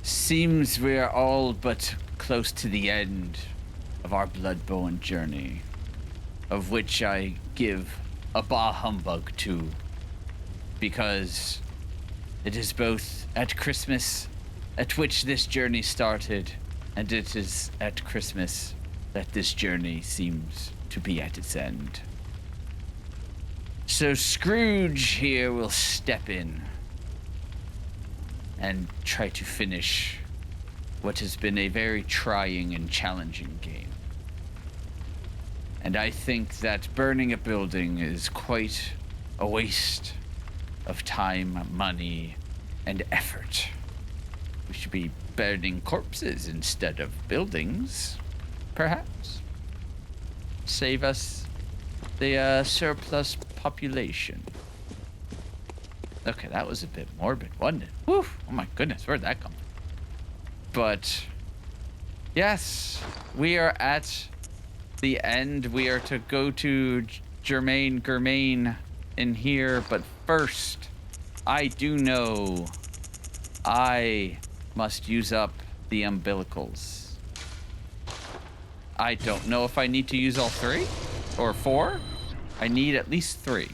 Seems we are all but close to the end of our Bloodborne journey, of which I give a bah humbug to, because it is both at Christmas at which this journey started, and it is at Christmas that this journey seems to be at its end. So Scrooge here will step in and try to finish what has been a very trying and challenging game. And I think that burning a building is quite a waste of time, money, and effort. We should be burning corpses instead of buildings, perhaps. Save us the surplus population. Okay, that was a bit morbid, wasn't it? Whew, oh my goodness, where'd that come from? But, yes, we are at the end. We are to go to Gehrman in here, but first, I do know I must use up the umbilicals. I don't know if I need to use all 3 or 4. I need at least 3.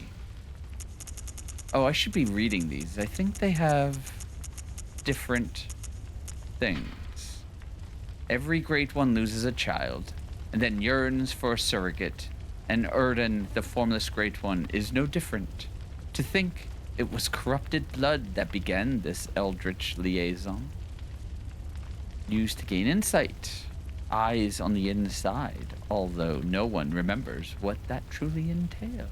Oh, I should be reading these. I think they have different things. Every great one loses a child, and then yearns for a surrogate, and Erden, the formless great one, is no different. To think it was corrupted blood that began this eldritch liaison. Used to gain insight, eyes on the inside, although no one remembers what that truly entails.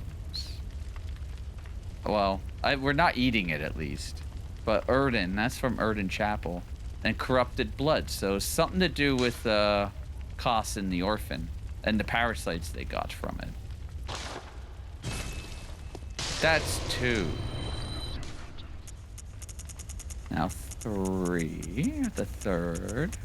Well, we're not eating it at least. But Erden, that's from Erden Chapel. And corrupted blood, so something to do with Koss and the orphan and the parasites they got from it. That's 2. Now 3, the third.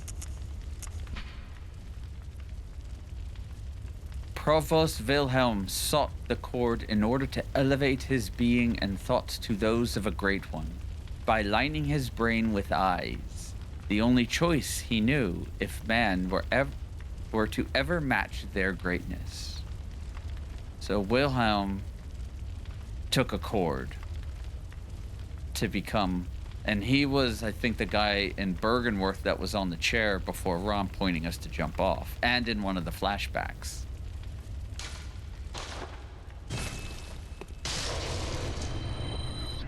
Provost Wilhelm sought the cord in order to elevate his being and thoughts to those of a great one, by lining his brain with eyes, the only choice he knew if man were to ever match their greatness. So Wilhelm took a cord to become, and he was, I think, the guy in Bergenworth that was on the chair before Ron pointing us to jump off, and in one of the flashbacks.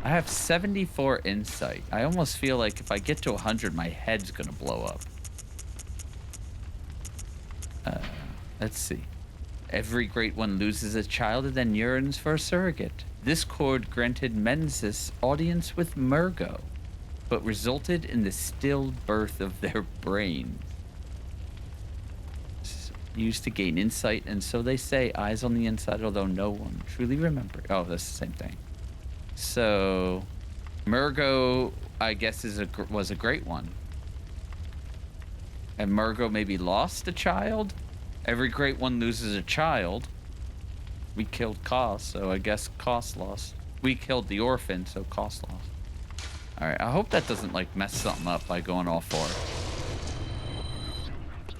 I have 74 insight. I almost feel like if I get to 100, my head's gonna blow up. Let's see. Every great one loses a child and then yearns for a surrogate. This cord granted Mensis audience with Murgo, but resulted in the stilled birth of their brains. Used to gain insight, and so they say, eyes on the inside, although no one truly remembers. Oh, that's the same thing. So, Murgo, I guess, was a great one. And Murgo maybe lost a child? Every great one loses a child. We killed Koss, so I guess Koss lost. We killed the orphan, so Koss lost. Alright, I hope that doesn't, like, mess something up by going all 4.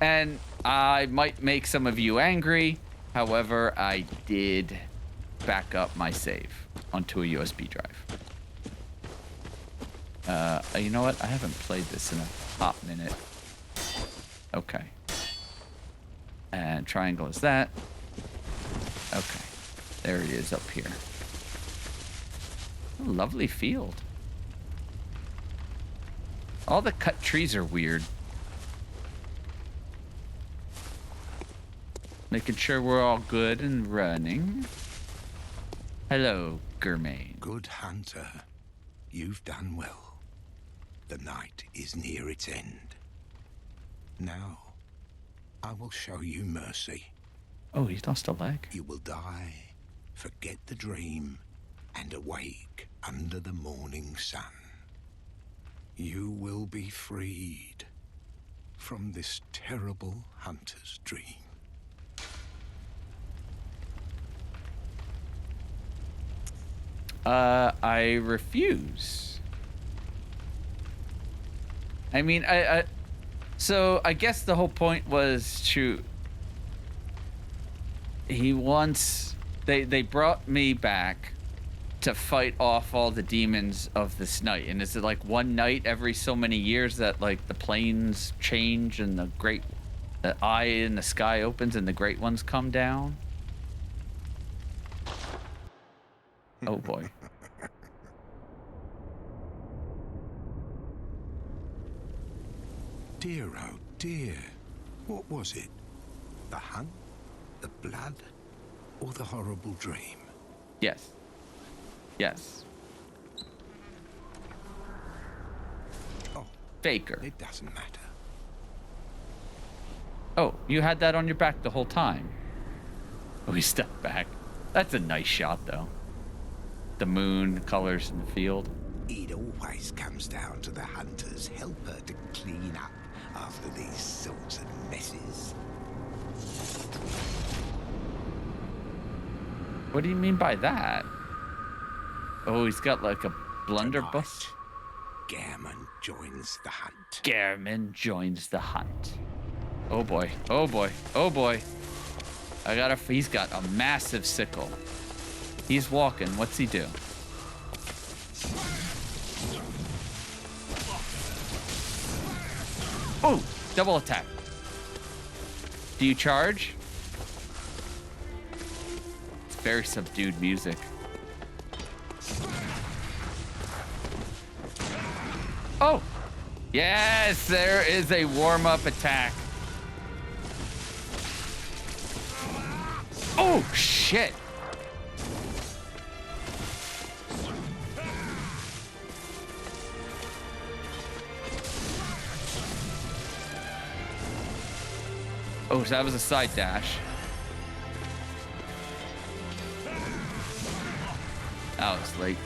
And I might make some of you angry. However, I did back up my save onto a USB drive. You know what? I haven't played this in a hot minute. Okay. And triangle is that. Okay. There it is up here. A lovely field. All the cut trees are weird. Making sure we're all good and running. Hello, Gehrman. Good hunter, you've done well. The night is near its end. Now, I will show you mercy. Oh, he's lost a leg. You will die, forget the dream, and awake under the morning sun. You will be freed from this terrible hunter's dream. I refuse. I mean, so I guess the whole point was to. They brought me back to fight off all the demons of this night. And is it like one night every so many years that like the planes change and the eye in the sky opens and the great ones come down? Oh boy. Dear, oh dear. What was it? The hunt? The blood? Or the horrible dream? Yes. Yes. Oh, Faker. it doesn't matter. Oh, you had that on your back the whole time. Oh, he stepped back. That's a nice shot, though. The moon, the colors in the field. It always comes down to the hunter's helper to clean up after these sorts of messes. What do you mean by that? Oh, he's got like a blunderbuss. Gehrman joins the hunt. Gehrman joins the hunt. Oh boy, oh boy, oh boy. He's got a massive sickle. He's walking, what's he do? Oh, double attack. Do you charge? It's very subdued music. Oh, yes, there is a warm-up attack. Oh, shit. Oh, so that was a side dash. That was late.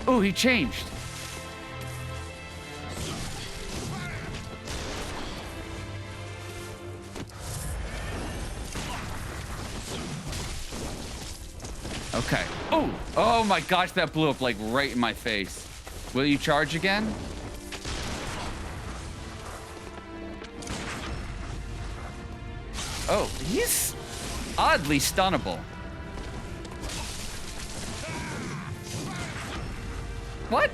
Oh, he changed. Okay. Oh, oh my gosh, that blew up like right in my face. Will you charge again? Oh, he's oddly stunnable. What?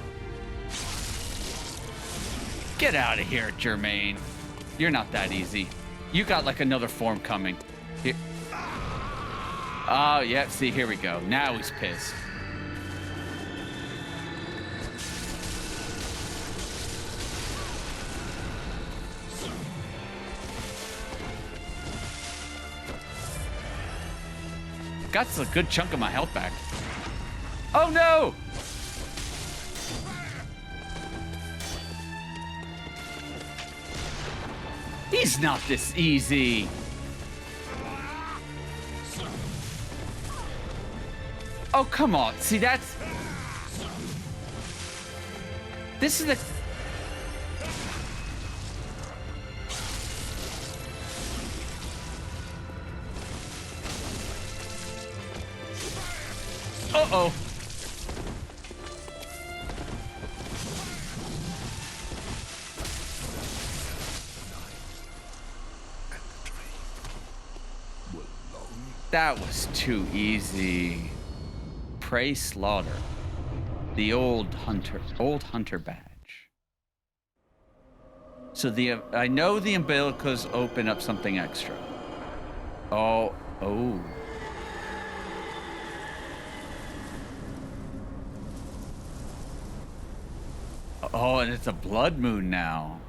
Get out of here, Gehrman. You're not that easy. You got like another form coming. Here. Oh, yeah, see, here we go. Now he's pissed. Got a good chunk of my health back. Oh no! He's not this easy. Oh, come on. See, that's... This is the... Uh-oh. That was too easy. PreSonus, the old hunter badge. So I know the umbilicals open up something extra. Oh. Oh, and it's a blood moon now.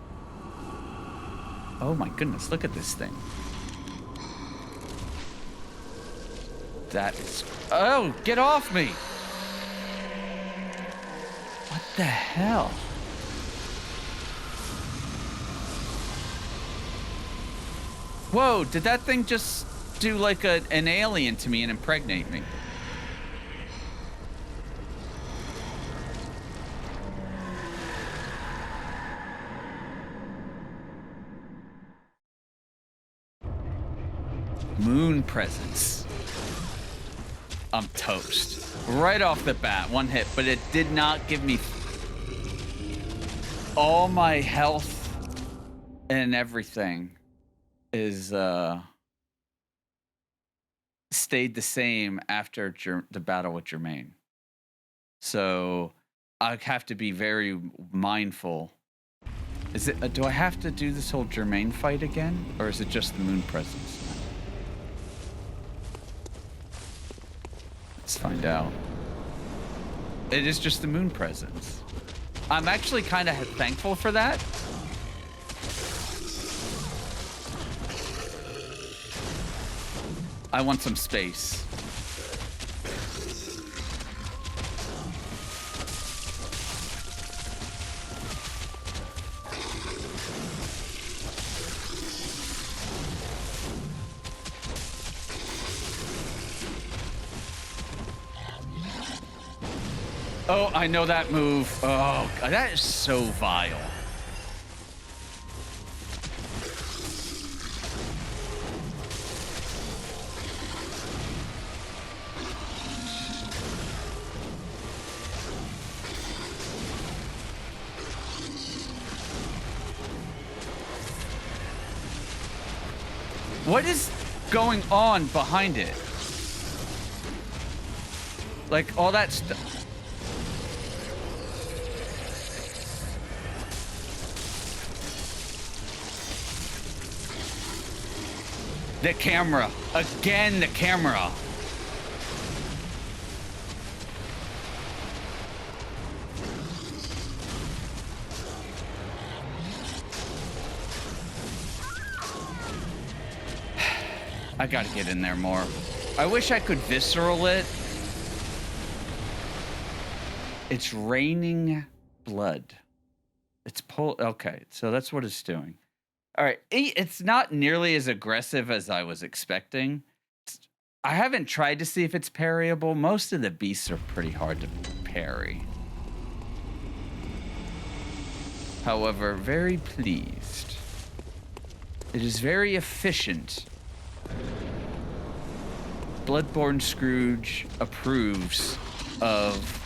Oh my goodness, look at this thing. That is... Oh, get off me! What the hell? Whoa, did that thing just do like an alien to me and impregnate me? Moon presence. I'm toast. Right off the bat, one hit, but it did not give me... all my health and everything is stayed the same after the battle with Gehrman. So I have to be very mindful. Is it? Do I have to do this whole Gehrman fight again, or is it just the moon presence? Let's find out. It is just the moon presence. I'm actually kind of thankful for that. I want some space. Oh, I know that move. Oh, God, that is so vile. What is going on behind it? Like all that stuff. The camera. Again, the camera. I gotta get in there more. I wish I could visceral it. It's raining blood. It's okay, so that's what it's doing. All right, it's not nearly as aggressive as I was expecting. I haven't tried to see if it's parryable. Most of the beasts are pretty hard to parry. However, very pleased. It is very efficient. Bloodborne Scrooge approves of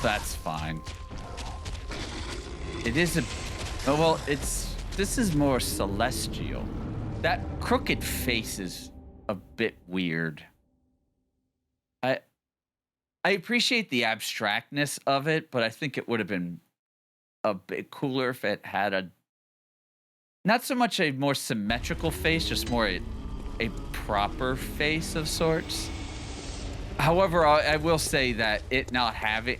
that's fine. It is oh well, this is more celestial. That crooked face is a bit weird. I appreciate the abstractness of it, but I think it would have been a bit cooler if it had not so much a more symmetrical face, just more a proper face of sorts. However, I will say that it not having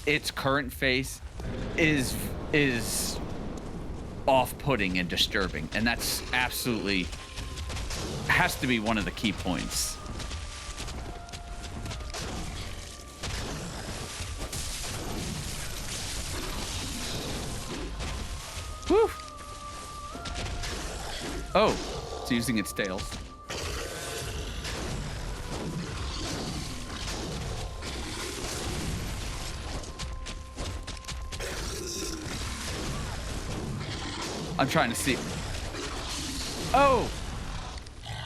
its current face is off-putting and disturbing, and that's absolutely has to be one of the key points. Woo! Oh, it's using its tails. I'm trying to see. Oh!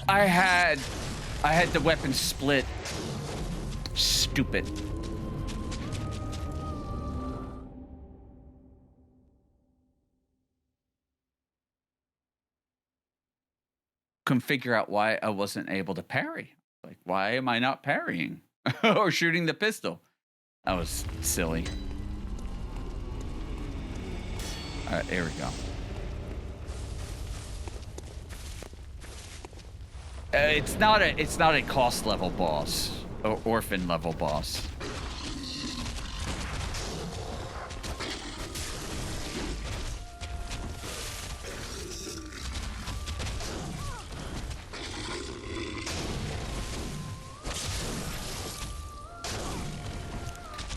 I had the weapon split. Stupid. Couldn't figure out why I wasn't able to parry. Like, why am I not parrying or shooting the pistol? That was silly. All right, here we go. It's not a cost level boss or orphan level boss.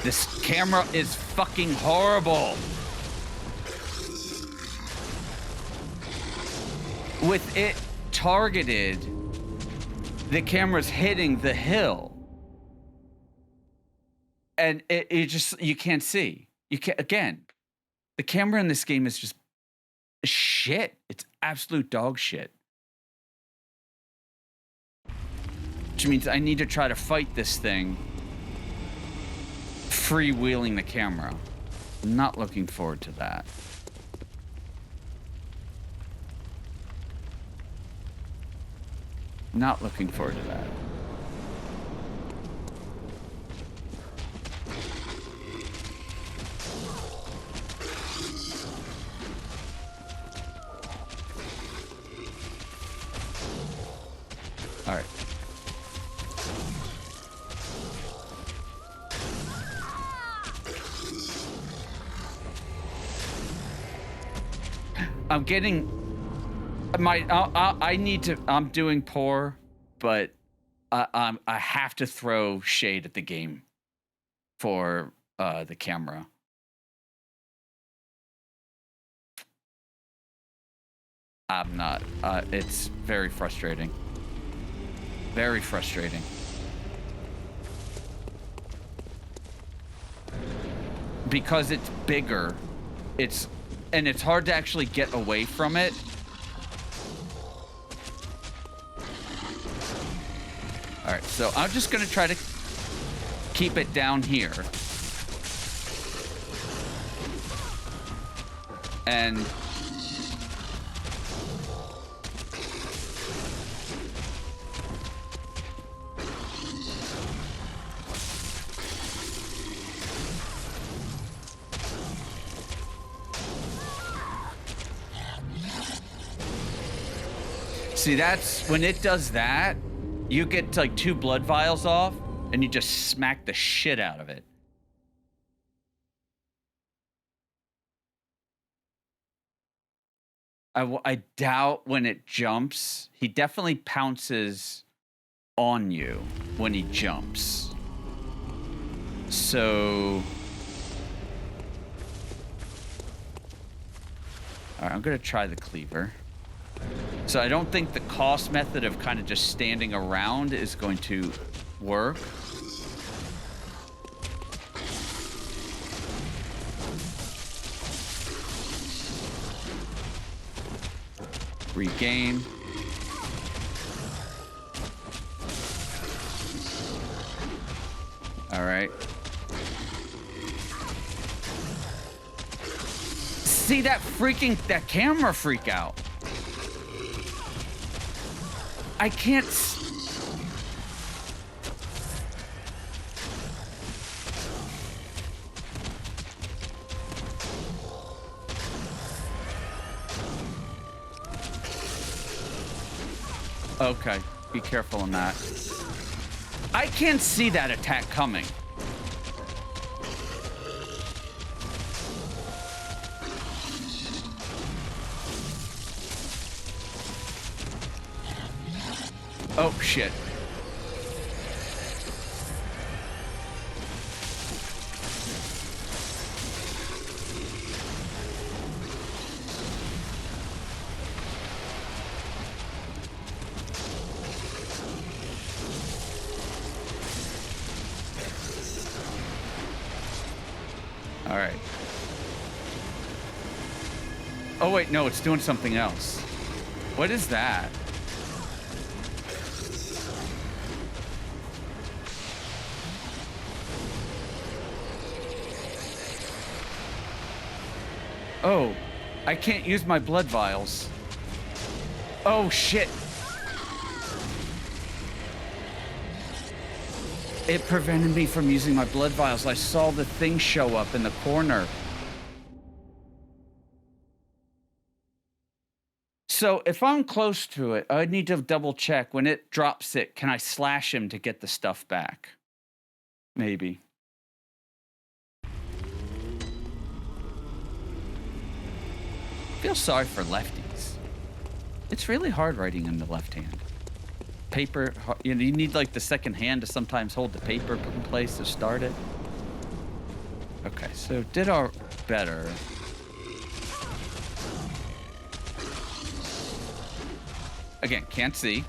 This camera is fucking horrible. With it targeted the camera's hitting the hill. And it just, you can't see. You can't, again, the camera in this game is just shit. It's absolute dog shit. Which means I need to try to fight this thing freewheeling the camera. I'm not looking forward to that. Not looking forward to that. All right. I'm getting I need to. I'm doing poor, but I have to throw shade at the game for the camera. I'm not. It's very frustrating. Very frustrating. Because it's bigger, it's hard to actually get away from it. All right, so I'm just gonna try to keep it down here. And see, that's when it does that, you get like 2 blood vials off and you just smack the shit out of it. I doubt when it jumps, he definitely pounces on you when he jumps. So, all right, I'm gonna try the cleaver. So I don't think the cost method of kind of just standing around is going to work. Regain. All right. See that camera freak out. I can't. Okay, be careful on that. I can't see that attack coming. Oh, shit. All right. Oh, wait, no, it's doing something else. What is that? Oh, I can't use my blood vials. Oh, shit. It prevented me from using my blood vials. I saw the thing show up in the corner. So if I'm close to it, I need to double check. When it drops it, can I slash him to get the stuff back? Maybe. I feel sorry for lefties. It's really hard writing in the left hand. Paper, you know, you need like the second hand to sometimes hold the paper in place to start it. Okay, so did our better. Again, can't see.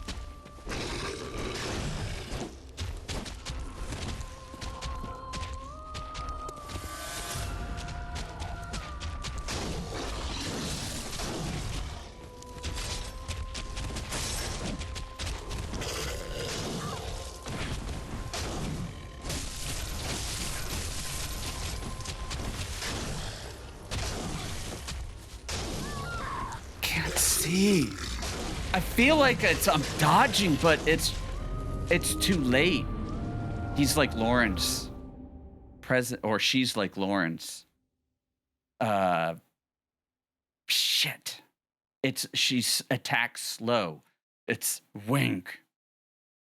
See, I feel like I'm dodging, but it's too late. He's like Lawrence, or she's like Lawrence. Shit. She's attacks slow. It's wink,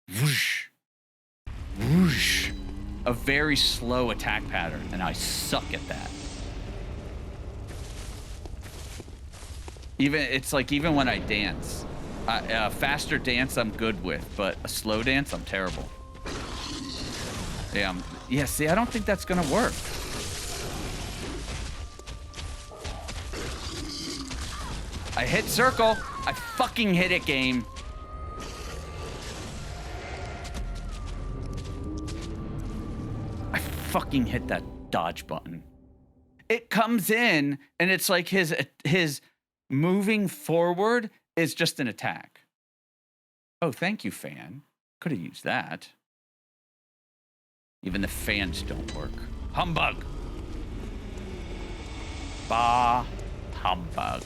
whoosh, whoosh. A very slow attack pattern, and I suck at that. Even when I dance, a faster dance I'm good with, but a slow dance I'm terrible. Yeah. See, I don't think that's gonna work. I hit circle. I fucking hit it, game. I fucking hit that dodge button. It comes in, and it's like his moving forward is just an attack. Oh, thank you, fan. Could have used that. Even the fans don't work. Humbug. Bah, humbug.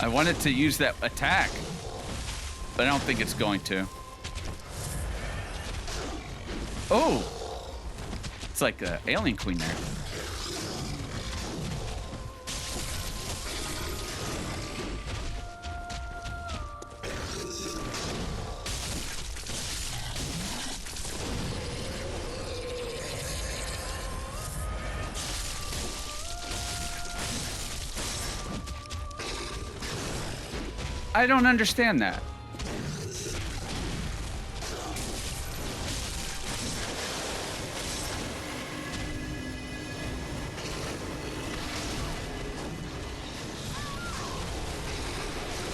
I wanted to use that attack, but I don't think it's going to. Oh! It's like an alien queen there. I don't understand that.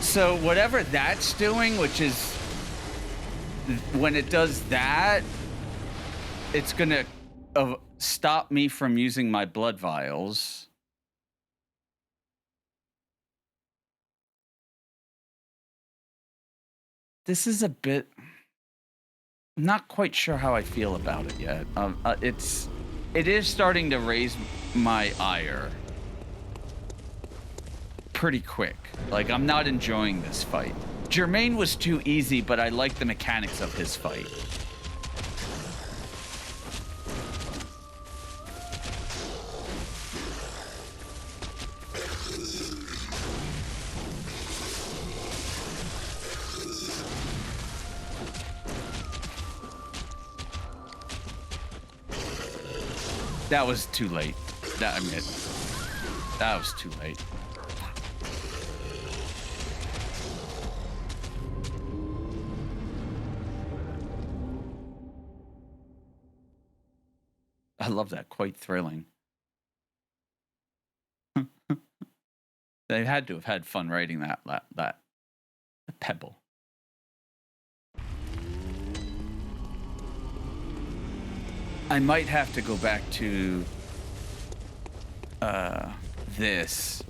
So whatever that's doing, which is when it does that, it's gonna stop me from using my blood vials. This is a bit... I'm not quite sure how I feel about it yet. It is starting to raise my ire pretty quick. Like, I'm not enjoying this fight. Gehrman was too easy, but I like the mechanics of his fight. That was too late. That was too late. I love that. Quite thrilling. They had to have had fun writing that pebble. I might have to go back to this.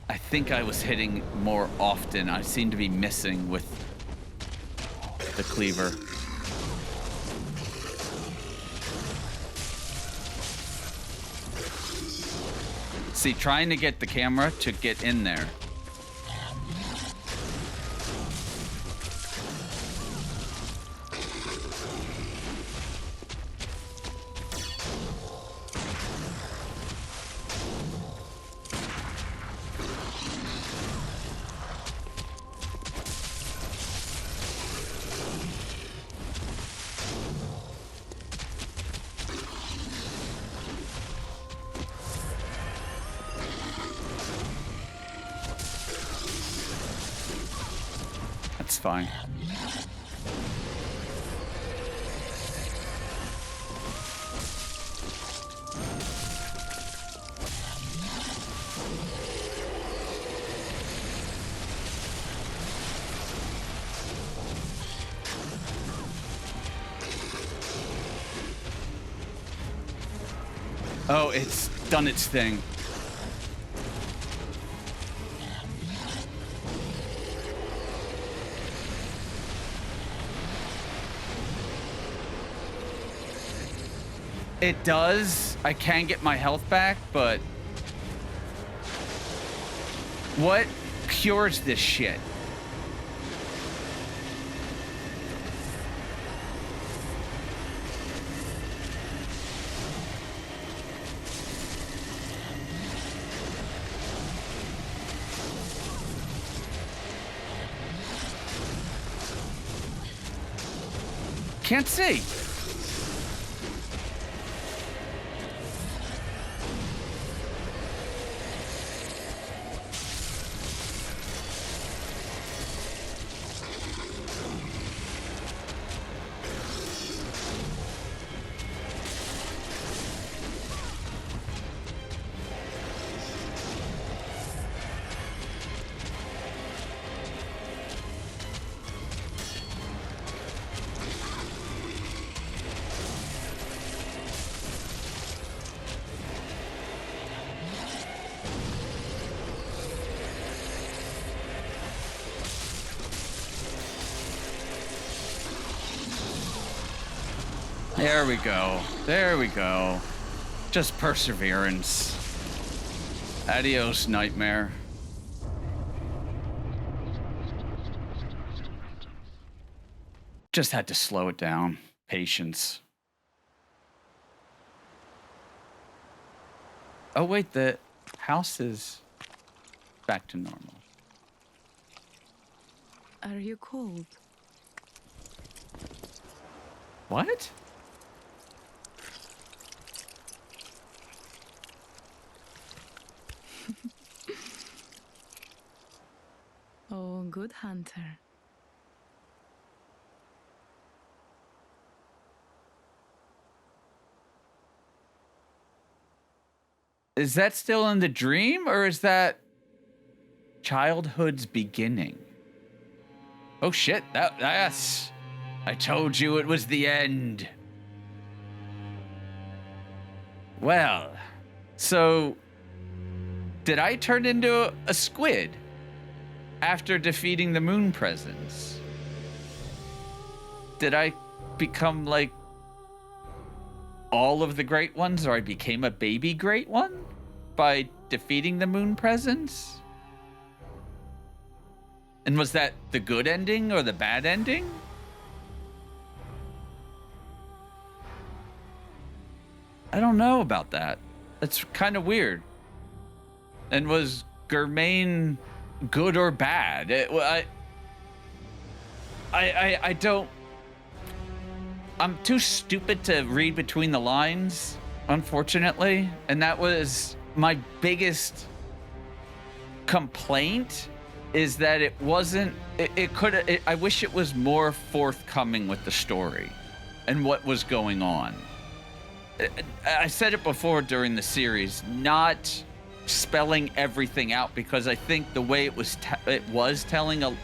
I think I was hitting more often. I seem to be missing with the cleaver. See, trying to get the camera to get in there. Fine. Oh, it's done its thing. It does. I can get my health back, but what cures this shit? Can't see. There we go. There we go. Just perseverance. Adios, nightmare. Just had to slow it down. Patience. Oh, wait, the house is back to normal. Are you cold? What? Oh, good hunter. Is that still in the dream, or is that childhood's beginning? Oh shit, that's... I told you it was the end. Well, so... Did I turn into a squid after defeating the moon presence? Did I become like all of the great ones, or I became a baby great one by defeating the moon presence? And was that the good ending or the bad ending? I don't know about that. That's kind of weird. And was Gehrman good or bad? I don't... I'm too stupid to read between the lines, unfortunately. And that was my biggest complaint, is that it wasn't... I wish it was more forthcoming with the story and what was going on. I said it before during the series, not spelling everything out, because I think the way it was telling a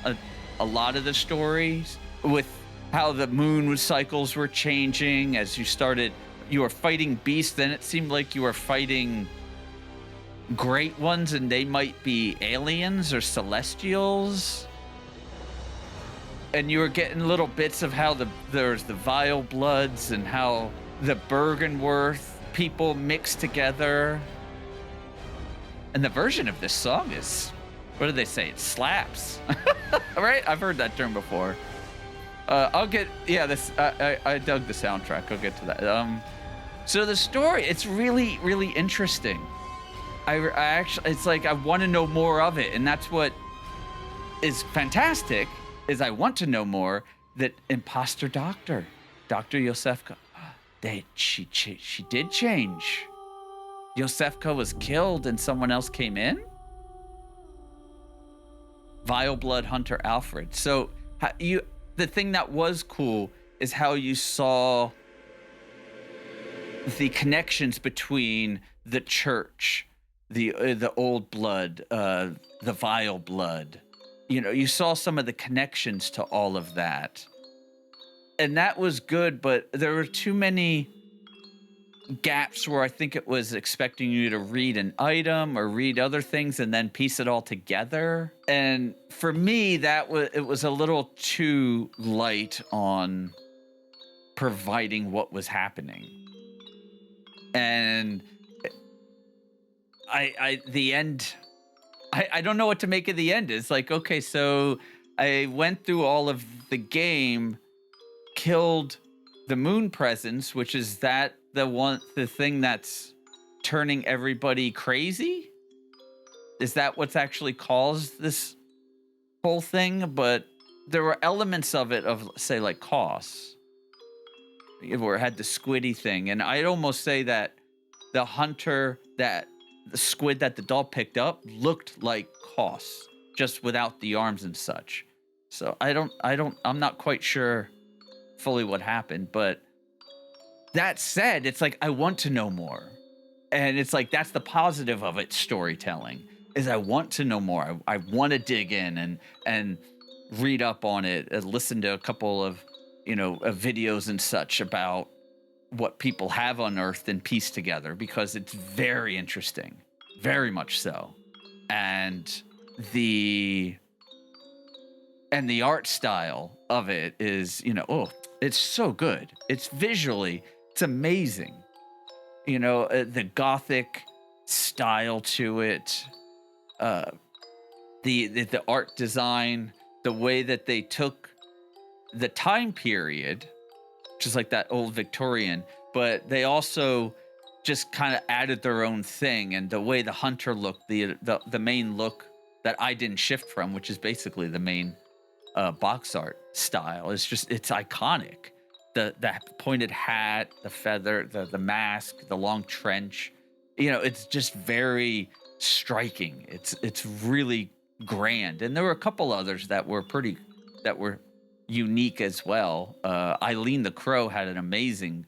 lot of the stories, with how the moon cycles were changing as you were fighting beasts, then it seemed like you were fighting great ones, and they might be aliens or celestials, and you were getting little bits of how there's the Vile Bloods and how the Bergenworth people mixed together. And the version of this song is, what do they say? It slaps. Right? I've heard that term before. I dug the soundtrack. I'll get to that. So the story, it's really, really interesting. I actually, it's like I want to know more of it, and that's what is fantastic. Is I want to know more. That imposter Dr. Yosefka, she did change. Yosefka was killed and someone else came in? Vile Blood Hunter Alfred. So the thing that was cool is how you saw the connections between the church, the old blood, the Vile Blood. You know, you saw some of the connections to all of that. And that was good, but there were too many gaps where I think it was expecting you to read an item or read other things and then piece it all together. And for me, it was a little too light on providing what was happening. And the end, I don't know what to make of the end. It's like, okay, so I went through all of the game, killed the moon presence, which is the thing that's turning everybody crazy. Is that what's actually caused this whole thing? But there were elements of it of, say, like Coss, where it had the squiddy thing, and I'd almost say that the squid that the doll picked up looked like Coss, just without the arms and such. So I'm not quite sure fully what happened, but that said, it's like I want to know more. And it's like that's the positive of it, storytelling, is I want to know more. I want to dig in and read up on it and listen to a couple of, videos and such about what people have unearthed and pieced together, because it's very interesting, very much so. And the art style of it is, it's so good. It's visually, it's amazing. The gothic style to it, the art design, the way that they took the time period, just like that old Victorian, but they also just kind of added their own thing. And the way the hunter looked, the main look that I didn't shift from, which is basically the main box art style, it's iconic. The pointed hat, the feather, the mask, the long trench, it's just very striking. It's really grand. And there were a couple others that were unique as well. Eileen the Crow had an amazing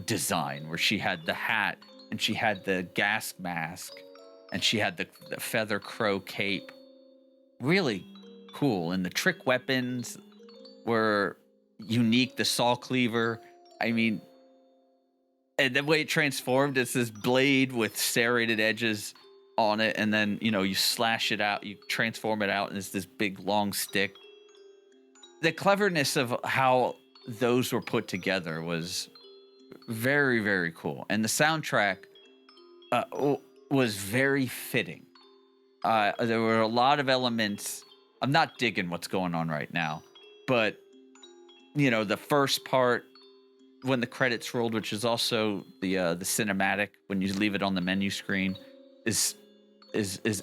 design where she had the hat and she had the gas mask and she had the feather crow cape. Really cool. And the trick weapons were unique. The saw cleaver, I mean, and the way it transformed, it's this blade with serrated edges on it, and then you slash it out, you transform it out, and it's this big long stick. The cleverness of how those were put together was very, very cool, and the soundtrack was very fitting. There were a lot of elements. I'm not digging what's going on right now, but the first part when the credits rolled, which is also the cinematic when you leave it on the menu screen, is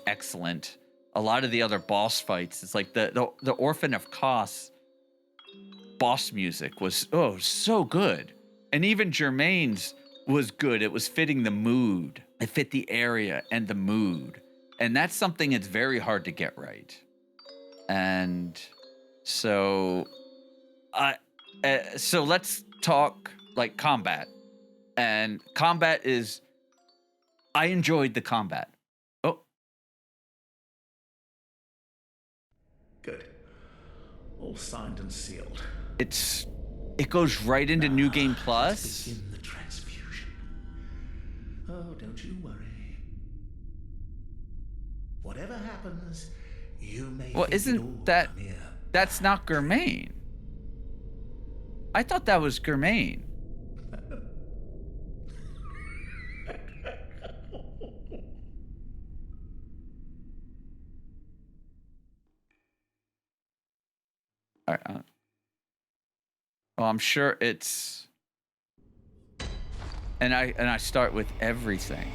excellent. A lot of the other boss fights, it's like the Orphan of Kos boss music was so good, and even Gehrman's was good. It was fitting the mood. It fit the area and the mood, and that's something that's very hard to get right. And so so let's talk like combat. And combat is, I enjoyed the combat. Oh, good. All signed and sealed. It goes right into New Game Plus. Let's begin the transfusion. Oh, don't you worry. Whatever happens, you may. Well, isn't that? That's not Gehrman. I thought that was Gehrman. All right. Well, I'm sure it's. And I start with everything.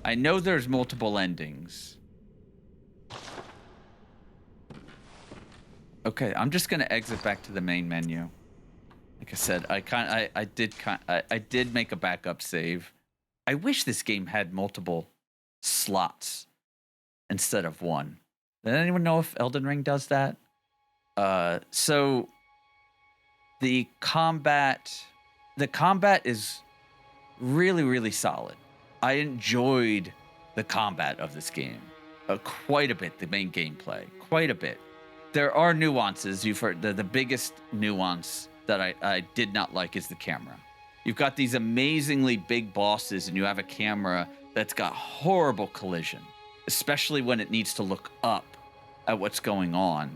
I know there's multiple endings. Okay, I'm just gonna exit back to the main menu. Like I said, I did make a backup save. I wish this game had multiple slots instead of one. Does anyone know if Elden Ring does that? So the combat is really, really solid. I enjoyed the combat of this game quite a bit. The main gameplay, quite a bit. There are nuances. You've heard the biggest nuance that I did not like is the camera. You've got these amazingly big bosses, and you have a camera that's got horrible collision, especially when it needs to look up at what's going on.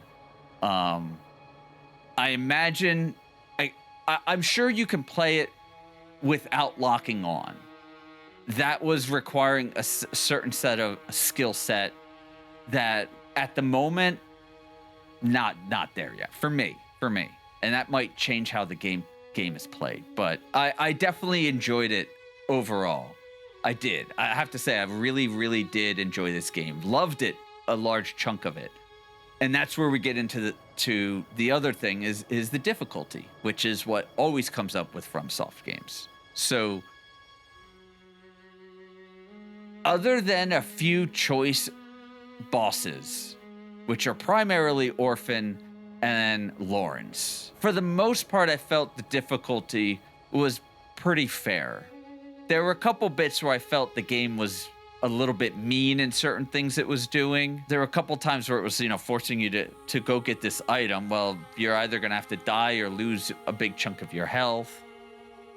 I imagine, I'm sure you can play it without locking on. That was requiring a certain set of skill set that at the moment, not there yet for me. And that might change how the game is played, but I definitely enjoyed it overall. I did. I have to say, I really did enjoy this game. Loved it, a large chunk of it. And that's where we get into the other thing is the difficulty, which is what always comes up with FromSoft games. So other than a few choice bosses, which are primarily Orphan and Lawrence, for the most part, I felt the difficulty was pretty fair. There were a couple bits where I felt the game was a little bit mean in certain things it was doing. There were a couple times where it was, forcing you to go get this item. Well, you're either going to have to die or lose a big chunk of your health.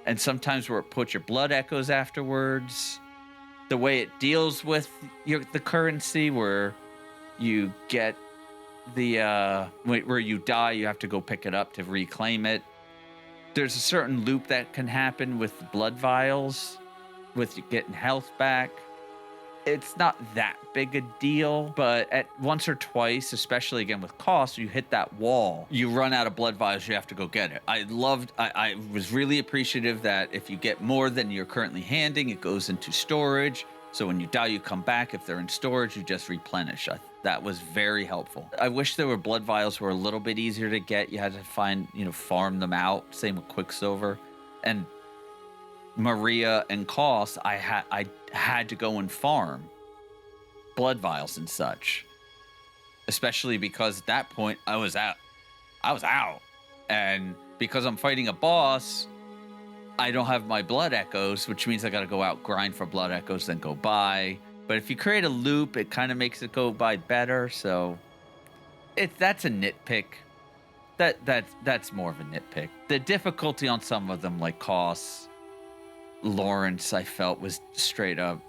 And sometimes where it puts your blood echoes afterwards. The way it deals with the currency, where you get where you die, you have to go pick it up to reclaim it. There's a certain loop that can happen with blood vials, with getting health back. It's not that big a deal, but at once or twice, especially again with cost, you hit that wall, you run out of blood vials, you have to go get it. I was really appreciative that if you get more than you're currently handing, it goes into storage. So when you die, you come back. If they're in storage, you just replenish. That was very helpful. I wish there were blood vials were a little bit easier to get. You had to farm them out. Same with Quicksilver. And Maria and Koss, I had to go and farm blood vials and such. Especially because at that point, I was out. And because I'm fighting a boss, I don't have my blood echoes, which means I got to go out, grind for blood echoes, then go buy. But if you create a loop, it kind of makes it go by better. So that's a nitpick. That's more of a nitpick. The difficulty on some of them, like Koss, Lawrence, I felt was straight up.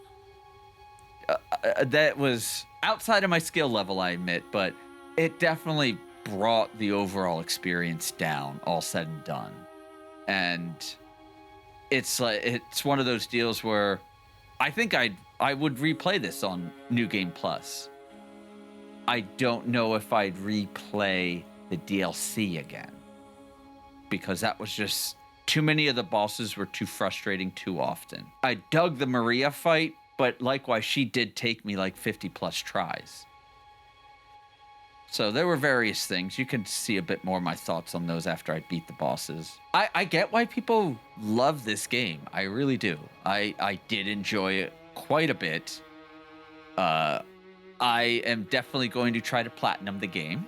That was outside of my skill level, I admit, but it definitely brought the overall experience down, all said and done. And it's one of those deals where I think I would replay this on New Game Plus. I don't know if I'd replay the DLC again, because that was just too many of the bosses were too frustrating too often. I dug the Maria fight, but likewise, she did take me like 50 plus tries. So there were various things. You can see a bit more of my thoughts on those after I beat the bosses. I get why people love this game. I really do. I did enjoy it quite a bit. I am definitely going to try to platinum the game.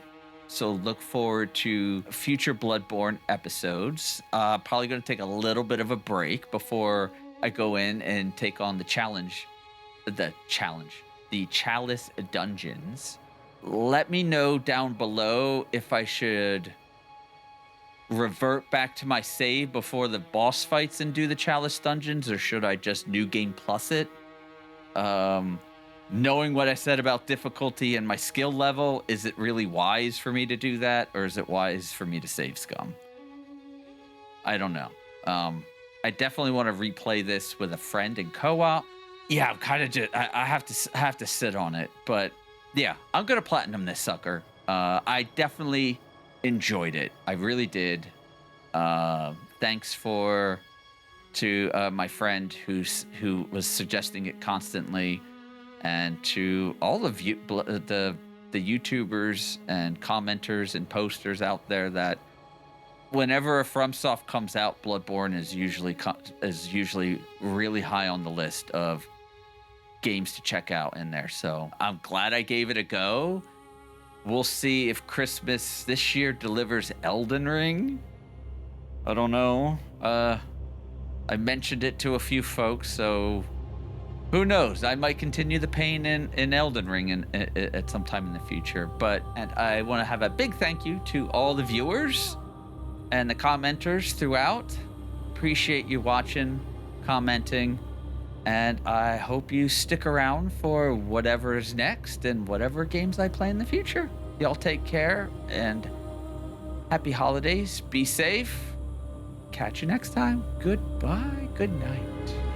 So look forward to future Bloodborne episodes. Probably going to take a little bit of a break before I go in and take on the Chalice dungeons. Let me know down below if I should revert back to my save before the boss fights and do the Chalice dungeons, or should I just New Game Plus it? Knowing what I said about difficulty and my skill level, is it really wise for me to do that, or is it wise for me to save scum? I don't know. I definitely want to replay this with a friend in co-op. Yeah, I'm kind of just I have to sit on it, but yeah, I'm gonna platinum this sucker. I definitely enjoyed it. I really did. Thanks to my friend who was suggesting it constantly, and to all of you, the YouTubers and commenters and posters out there, that whenever a FromSoft comes out, Bloodborne is usually really high on the list of games to check out in there. So I'm glad I gave it a go. We'll see if Christmas this year delivers Elden Ring. I don't know. I mentioned it to a few folks, so who knows? I might continue the pain in Elden Ring at some time in the future. And I want to have a big thank you to all the viewers and the commenters throughout. Appreciate you watching, commenting, and I hope you stick around for whatever is next and whatever games I play in the future. Y'all take care and happy holidays. Be safe. Catch you next time. Goodbye. Good night.